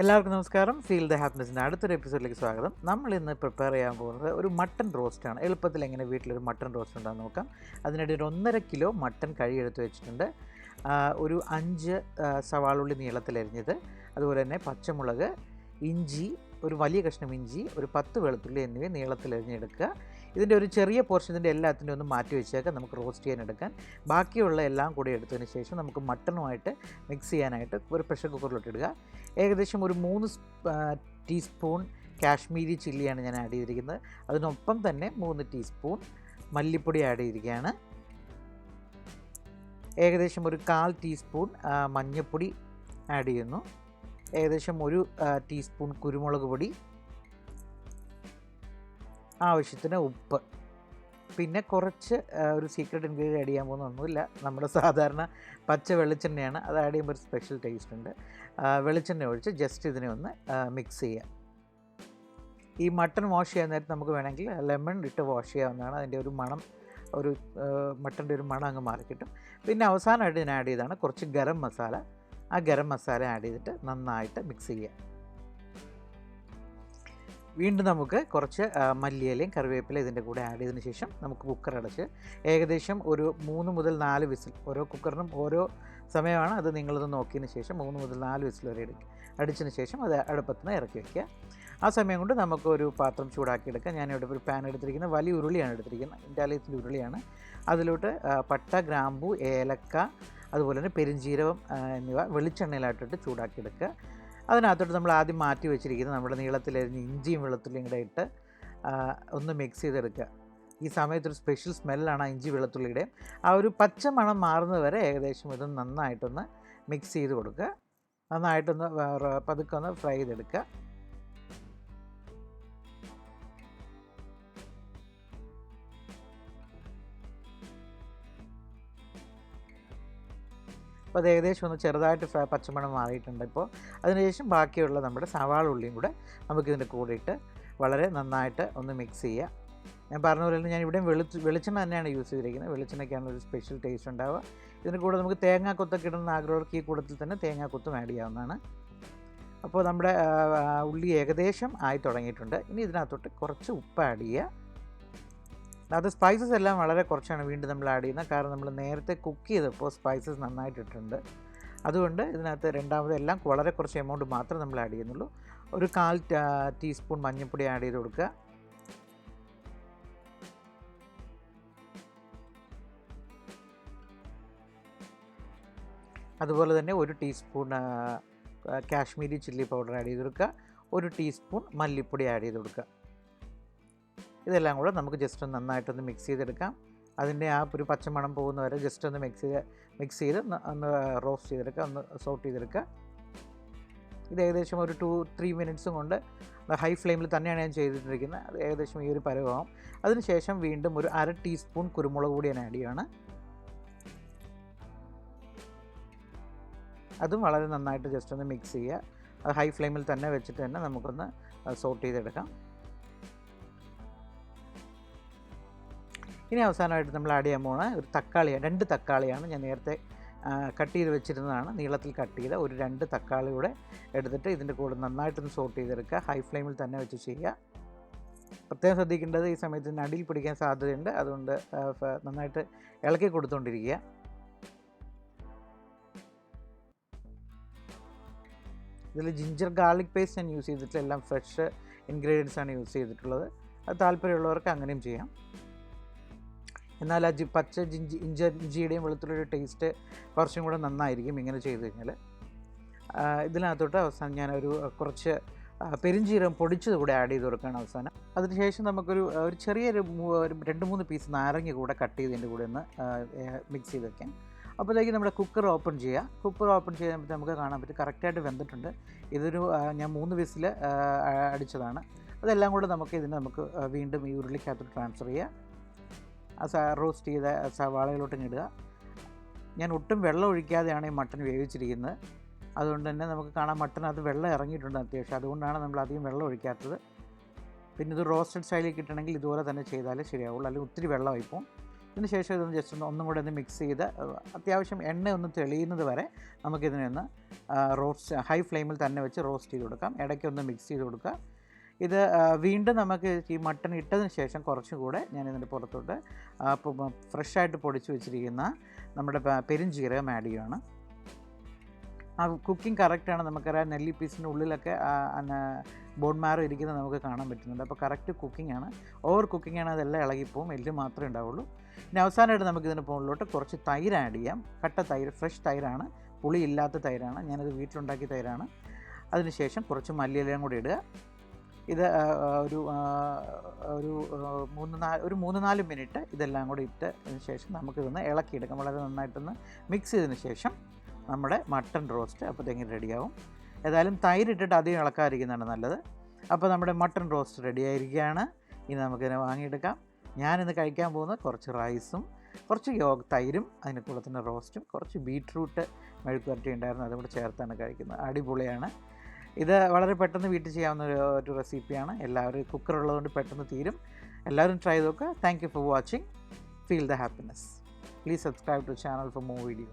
എല്ലാവർക്കും നമസ്കാരം. Feel the ഹാപ്പിനെസ്സിൻ്റെ അടുത്തൊരു എപ്പിസോഡിലേക്ക് സ്വാഗതം. നമ്മൾ ഇന്ന് പ്രിപ്പയർ ചെയ്യാൻ പോകുന്നത് ഒരു മട്ടൺ റോസ്റ്റാണ്. എളുപ്പത്തിൽ എങ്ങനെ വീട്ടിലൊരു മട്ടൺ റോസ്റ്റ് ഉണ്ടാകുന്ന നോക്കാം. അതിനിടെ ഒരു 1.5 കിലോ മട്ടൺ എടുത്ത് വെച്ചിട്ടുണ്ട്. ഒരു 5 സവാളുള്ളി നീളത്തിലരിഞ്ഞത്, അതുപോലെ തന്നെ പച്ചമുളക്, ഇഞ്ചി, ഒരു വലിയ കഷ്ണം ഇഞ്ചി, ഒരു 10 വെളുത്തുള്ളി എന്നിവ നീളത്തിലരിഞ്ഞെടുക്കുക. ഇതിൻ്റെ ഒരു ചെറിയ പോർഷൻ ഇതിൻ്റെ എല്ലാത്തിൻ്റെ ഒന്ന് മാറ്റി വെച്ചേക്കാം നമുക്ക് റോസ്റ്റ് ചെയ്യാൻ എടുക്കാൻ. ബാക്കിയുള്ള എല്ലാം കൂടി എടുത്തതിന് ശേഷം നമുക്ക് മട്ടണുമായിട്ട് മിക്സ് ചെയ്യാനായിട്ട് ഒരു പ്രഷർ കുക്കറിലോട്ട് ഇടുക. ഏകദേശം ഒരു 3 ടീസ്പൂൺ കാശ്മീരി ചില്ലിയാണ് ഞാൻ ആഡ് ചെയ്തിരിക്കുന്നത്. അതിനൊപ്പം തന്നെ 3 ടീസ്പൂൺ മല്ലിപ്പൊടി ആഡ് ചെയ്തിരിക്കുകയാണ്. ഏകദേശം ഒരു 1/4 ടീസ്പൂൺ മഞ്ഞൾപ്പൊടി ആഡ് ചെയ്യുന്നു. ഏകദേശം ഒരു ടീസ്പൂൺ കുരുമുളക് പൊടി, ആവശ്യത്തിന് ഉപ്പ്, പിന്നെ കുറച്ച് ഒരു സീക്രട്ട് ഇൻഗ്രീഡിയൻറ്റ് ആഡ് ചെയ്യാൻ പോകുന്നൊന്നുമില്ല, നമ്മുടെ സാധാരണ പച്ച വെളിച്ചെണ്ണയാണ്. അത് ആഡ് ചെയ്യുമ്പോൾ ഒരു സ്പെഷ്യൽ ടേസ്റ്റ് ഉണ്ട്. വെളിച്ചെണ്ണ ഒഴിച്ച് ജസ്റ്റ് ഇതിനെ ഒന്ന് മിക്സ് ചെയ്യുക. ഈ മട്ടൺ വാഷ് ചെയ്യാൻ നേരത്ത് നമുക്ക് വേണമെങ്കിൽ ലെമൺ ഇട്ട് വാഷ് ചെയ്യാവുന്നതാണ്. അതിൻ്റെ ഒരു മണം, ഒരു മട്ടൻ്റെ ഒരു മണം അങ്ങ് മാറിക്കിട്ടും. പിന്നെ അവസാനമായിട്ട് ഞാൻ ആഡ് ചെയ്തതാണ് കുറച്ച് ഗരം മസാല. ആ ഗരം മസാല ആഡ് ചെയ്തിട്ട് നന്നായിട്ട് മിക്സ് ചെയ്യുക. വീണ്ടും നമുക്ക് കുറച്ച് മല്ലിയിലയും കറിവേപ്പില ഇതിൻ്റെ കൂടെ ആഡ് ചെയ്തതിന് ശേഷം നമുക്ക് കുക്കർ അടച്ച് ഏകദേശം ഒരു 3 മുതൽ 4 വിസിൽ, ഓരോ കുക്കറിനും ഓരോ സമയമാണ്, അത് നിങ്ങളത് നോക്കിയതിന് ശേഷം 3 മുതൽ 4 വിസിൽ വരെ അടിച്ചതിന് ശേഷം അത് അടുപ്പത്ത് നിന്ന് ഇറക്കി വയ്ക്കുക. ആ സമയം കൊണ്ട് നമുക്കൊരു പാത്രം ചൂടാക്കിയെടുക്കാം. ഞാനിവിടെ ഒരു പാൻ എടുത്തിരിക്കുന്നത് വലിയ ഉരുളിയാണ് എടുത്തിരിക്കുന്നത്, ഇറ്റാലിയത്തിൻ്റെ ഉരുളിയാണ്. അതിലോട്ട് പട്ട, ഗ്രാമ്പൂ, ഏലക്ക, അതുപോലെ തന്നെ പെരുംജീരകം എന്നിവ വെളിച്ചെണ്ണയിലായിട്ടിട്ട് ചൂടാക്കിയെടുക്കുക. അതിനകത്തോട്ട് നമ്മൾ ആദ്യം മാറ്റി വെച്ചിരിക്കുന്നത് നമ്മുടെ നീളത്തിലരിഞ്ഞ് ഇഞ്ചിയും വെളുത്തുള്ളിയും കൂടെ ഇട്ട് ഒന്ന് മിക്സ് ചെയ്തെടുക്കുക. ഈ സമയത്തൊരു സ്പെഷ്യൽ സ്മെല്ലാണ് ആ ഇഞ്ചി വെളുത്തുള്ളിയുടെ. ആ ഒരു പച്ച മണം മാറുന്നത് വരെ ഏകദേശം ഇത് നന്നായിട്ടൊന്ന് മിക്സ് ചെയ്ത് കൊടുക്കുക. നന്നായിട്ടൊന്ന് പതുക്കെ ഒന്ന് ഫ്രൈ ചെയ്തെടുക്കുക. അപ്പോൾ അത് ഏകദേശം ഒന്ന് ചെറുതായിട്ട് പച്ചമണം മാറിയിട്ടുണ്ട്. ഇപ്പോൾ അതിനുശേഷം ബാക്കിയുള്ള നമ്മുടെ സവാള ഉള്ളിയും കൂടെ നമുക്കിതിൻ്റെ കൂടെ ഇട്ട് വളരെ നന്നായിട്ട് ഒന്ന് മിക്സ് ചെയ്യുക. ഞാൻ പറഞ്ഞ പോലെ തന്നെ ഞാൻ ഇവിടെ വെളിച്ചെണ്ണ തന്നെയാണ് യൂസ് ചെയ്തിരിക്കുന്നത്. വെളിച്ചെണ്ണയ്ക്കാണ് ഒരു സ്പെഷ്യൽ ടേസ്റ്റ് ഉണ്ടാവുക. ഇതിൻ്റെ കൂടെ നമുക്ക് തേങ്ങാക്കൊത്തൊക്കെ ഇടുന്ന ആഗ്രഹർക്ക് ഈ കൂട്ടത്തിൽ തന്നെ തേങ്ങാക്കൊത്തും ആഡ് ചെയ്യാവുന്നതാണ്. അപ്പോൾ നമ്മുടെ ഉള്ളി ഏകദേശം ആയി തുടങ്ങിയിട്ടുണ്ട്. ഇനി ഇതിനകത്തോട്ട് കുറച്ച് ഉപ്പ് ആഡ് ചെയ്യുക. അത് സ്പൈസസ് എല്ലാം വളരെ കുറച്ചാണ് വീണ്ടും നമ്മൾ ആഡ് ചെയ്യുന്നത്, കാരണം നമ്മൾ നേരത്തെ കുക്ക് ചെയ്തപ്പോൾ സ്പൈസസ് നന്നായിട്ടിട്ടുണ്ട്. അതുകൊണ്ട് ഇതിനകത്ത് രണ്ടാമത് എല്ലാം വളരെ കുറച്ച് എമൗണ്ട് മാത്രം നമ്മൾ ആഡ് ചെയ്യുന്നുള്ളൂ. ഒരു 1/4 ടീസ്പൂൺ മഞ്ഞൾപ്പൊടി ആഡ് ചെയ്ത് കൊടുക്കുക. അതുപോലെ തന്നെ 1 teaspoon Kashmiri chilli powder add ചെയ്ത് കൊടുക്കുക. 1 ടീസ്പൂൺ മല്ലിപ്പൊടി ആഡ് ചെയ്ത് കൊടുക്കുക. ഇതെല്ലാം കൂടെ നമുക്ക് ജസ്റ്റ് ഒന്ന് നന്നായിട്ടൊന്ന് മിക്സ് ചെയ്തെടുക്കാം. അതിൻ്റെ ആ ഒരു പച്ചമണം പോകുന്നവരെ ജസ്റ്റ് ഒന്ന് മിക്സ് ചെയ്ത് ഒന്ന് റോസ്റ്റ് ചെയ്തെടുക്കുക, ഒന്ന് സോട്ട് ചെയ്തെടുക്കുക. ഇത് ഏകദേശം ഒരു 2-3 മിനിറ്റ്സും കൊണ്ട് ഹൈ ഫ്ലെയിമിൽ തന്നെയാണ് ഞാൻ ചെയ്തിട്ടിരിക്കുന്നത്. അത് ഏകദേശം ഈ ഒരു പരുവമാവും. അതിനുശേഷം വീണ്ടും ഒരു 1/2 ടീസ്പൂൺ കുരുമുളക് പൊടി ഞാൻ ആഡ് ചെയ്യുകയാണ്. അതും വളരെ നന്നായിട്ട് ജസ്റ്റ് ഒന്ന് മിക്സ് ചെയ്യുക. അത് ഹൈ ഫ്ലെയിമിൽ തന്നെ വെച്ചിട്ട് തന്നെ നമുക്കൊന്ന് സോട്ട് ചെയ്തെടുക്കാം. ഇനി അവസാനമായിട്ട് നമ്മൾ ആഡ് ചെയ്യാൻ പോകുന്ന ഒരു തക്കാളിയാണ്. 2 തക്കാളിയാണ് ഞാൻ നേരത്തെ കട്ട് ചെയ്ത് വെച്ചിരുന്നതാണ്. നീളത്തിൽ കട്ട് ചെയ്ത ഒരു 2 തക്കാളി കൂടെ എടുത്തിട്ട് ഇതിൻ്റെ കൂടെ നന്നായിട്ടൊന്ന് സോട്ട് ചെയ്തെടുക്കുക. ഹൈ ഫ്ലെയിമിൽ തന്നെ വെച്ച് ചെയ്യുക. പ്രത്യേകം ശ്രദ്ധിക്കേണ്ടത് ഈ സമയത്ത് അടിയിൽ പിടിക്കാൻ സാധ്യതയുണ്ട്. അതുകൊണ്ട് നന്നായിട്ട് ഇളക്കി കൊടുത്തുകൊണ്ടിരിക്കുക. ഇതിൽ ജിഞ്ചർ ഗാർലിക് പേസ്റ്റ് ഞാൻ യൂസ് ചെയ്തിട്ടില്ല, എല്ലാം ഫ്രഷ് ഇൻഗ്രീഡിയൻസ് ആണ് യൂസ് ചെയ്തിട്ടുള്ളത്. അത് താല്പര്യമുള്ളവർക്ക് അങ്ങനെയും ചെയ്യാം. എന്നാൽ ആ പച്ച ഇഞ്ചിയുടെയും വെളുത്തുള്ളിയുടെ ടേസ്റ്റ് കുറച്ചും കൂടെ നന്നായിരിക്കും ഇങ്ങനെ ചെയ്ത് കഴിഞ്ഞാൽ. ഇതിനകത്തോട്ട് അവസാനം ഞാനൊരു കുറച്ച് പെരുംജീരകം പൊടിച്ചത് കൂടെ ആഡ് ചെയ്ത് കൊടുക്കുകയാണ് അവസാനം. അതിനുശേഷം നമുക്കൊരു ചെറിയൊരു 2-3 പീസ് നാരങ്ങ കൂടെ കട്ട് ചെയ്തതിൻ്റെ കൂടെ ഒന്ന് മിക്സ് ചെയ്ത് വയ്ക്കാം. അപ്പോഴത്തേക്ക് നമ്മുടെ കുക്കർ ഓപ്പൺ ചെയ്യുക. കുക്കർ ഓപ്പൺ ചെയ്യുമ്പോൾ നമുക്ക് കാണാൻ പറ്റും കറക്റ്റായിട്ട് വെന്തിട്ടുണ്ട്. ഇതൊരു ഞാൻ 3 വിസിൽ അടിച്ചതാണ്. അതെല്ലാം കൂടെ നമുക്ക് വീണ്ടും ഈ ഉരുളിക്കകത്തോട്ട് ട്രാൻസ്ഫർ ചെയ്യുക. റോസ്റ്റ് ചെയ്ത സവാളയിലോട്ടും ഇടുക. ഞാൻ ഒട്ടും വെള്ളം ഒഴിക്കാതെയാണ് ഈ മട്ടൺ വേവിച്ചിരിക്കുന്നത്. അതുകൊണ്ട് തന്നെ നമുക്ക് കാണാൻ മട്ടനകത്ത് വെള്ളം ഇറങ്ങിയിട്ടുണ്ട് അത്യാവശ്യം. അതുകൊണ്ടാണ് നമ്മൾ അധികം വെള്ളം ഒഴിക്കാത്തത്. പിന്നെ ഇത് റോസ്റ്റഡ് സ്റ്റൈലിൽ കിട്ടണമെങ്കിൽ ഇതുപോലെ തന്നെ ചെയ്താലേ ശരിയാവുള്ളൂ, അല്ലെങ്കിൽ ഒത്തിരി വെള്ളമായിപ്പോൾ. ഇതിന് ശേഷം ഇതൊന്ന് ജസ്റ്റ് ഒന്നും കൂടെ ഒന്ന് മിക്സ് ചെയ്ത് അത്യാവശ്യം എണ്ണ ഒന്ന് തെളിയുന്നത് വരെ നമുക്കിതിനെ ഒന്ന് ഹൈ ഫ്ലെയിമിൽ തന്നെ വെച്ച് റോസ്റ്റ് ചെയ്ത് കൊടുക്കാം. ഇടയ്ക്കൊന്ന് മിക്സ് ചെയ്ത് കൊടുക്കുക. ഇത് വീണ്ടും നമുക്ക് ഈ മട്ടൺ ഇട്ടതിന് ശേഷം കുറച്ചും കൂടെ ഞാനിതിൻ്റെ പുറത്തോട്ട് ഫ്രഷായിട്ട് പൊടിച്ച് വെച്ചിരിക്കുന്ന നമ്മുടെ പെരുംജീരകം ആഡ് ചെയ്യുകയാണ്. ആ കുക്കിംഗ് കറക്റ്റാണ്. നമുക്കറിയാം നെല്ലി പീസിൻ്റെ ഉള്ളിലൊക്കെ ബോൺ മാരോ ഇരിക്കുന്നത് നമുക്ക് കാണാൻ പറ്റുന്നുണ്ട്. അപ്പോൾ കറക്റ്റ് കുക്കിംഗ് ആണ്. ഓവർ കുക്കിംഗ് ആണ്, അതെല്ലാം ഇളകിപ്പോവും, എല്ല് മാത്രമേ ഉണ്ടാവുള്ളൂ. ഇനി അവസാനമായിട്ട് നമുക്കിതിന് മുകളിലോട്ട് കുറച്ച് തൈര് ആഡ് ചെയ്യാം. കട്ട തൈര്, ഫ്രഷ് തൈരാണ്, പുളി ഇല്ലാത്ത തൈരാണ്. ഞാനത് വീട്ടിലുണ്ടാക്കിയ തൈരാണ്. അതിനുശേഷം കുറച്ച് മല്ലിയിലയും കൂടി ഇടുക. ഇത് ഒരു 3-4 മിനിറ്റ് ഇതെല്ലാം കൂടി ഇട്ടതിന് ശേഷം നമുക്കിതൊന്ന് ഇളക്കിയെടുക്കാം. വളരെ നന്നായിട്ടൊന്ന് മിക്സ് ചെയ്തതിന് ശേഷം നമ്മുടെ മട്ടൺ റോസ്റ്റ് അപ്പോഴത്തേക്കും റെഡിയാവും. ഏതായാലും തൈരിട്ടിട്ട് അധികം ഇളക്കാതിരിക്കുന്നതാണ് നല്ലത്. അപ്പോൾ നമ്മുടെ മട്ടൺ റോസ്റ്റ് റെഡിയായിരിക്കുകയാണ്. ഇനി നമുക്കിതിനെ വാങ്ങിയെടുക്കാം. ഞാനിന്ന് കഴിക്കാൻ പോകുന്നത് കുറച്ച് റൈസും കുറച്ച് തൈരും അതിൻ്റെ കൂടെ തന്നെ റോസ്റ്റും കുറച്ച് ബീറ്റ്റൂട്ട് മെഴുക്കുവരട്ടി ഉണ്ടായിരുന്നു, അതും കൂടെ ചേർത്താണ് കഴിക്കുന്നത്. അടിപൊളിയാണ്. ഇത് വളരെ പെട്ടെന്ന് വീട്ടിൽ ചെയ്യാവുന്ന ഒരു റെസിപ്പിയാണ്. എല്ലാവരും കുക്കറുള്ളതുകൊണ്ട് പെട്ടെന്ന് തീരും. എല്ലാവരും ട്രൈ ചെയ്ത് നോക്കുക. Thank you for watching. Feel the happiness. Please subscribe to channel for more video.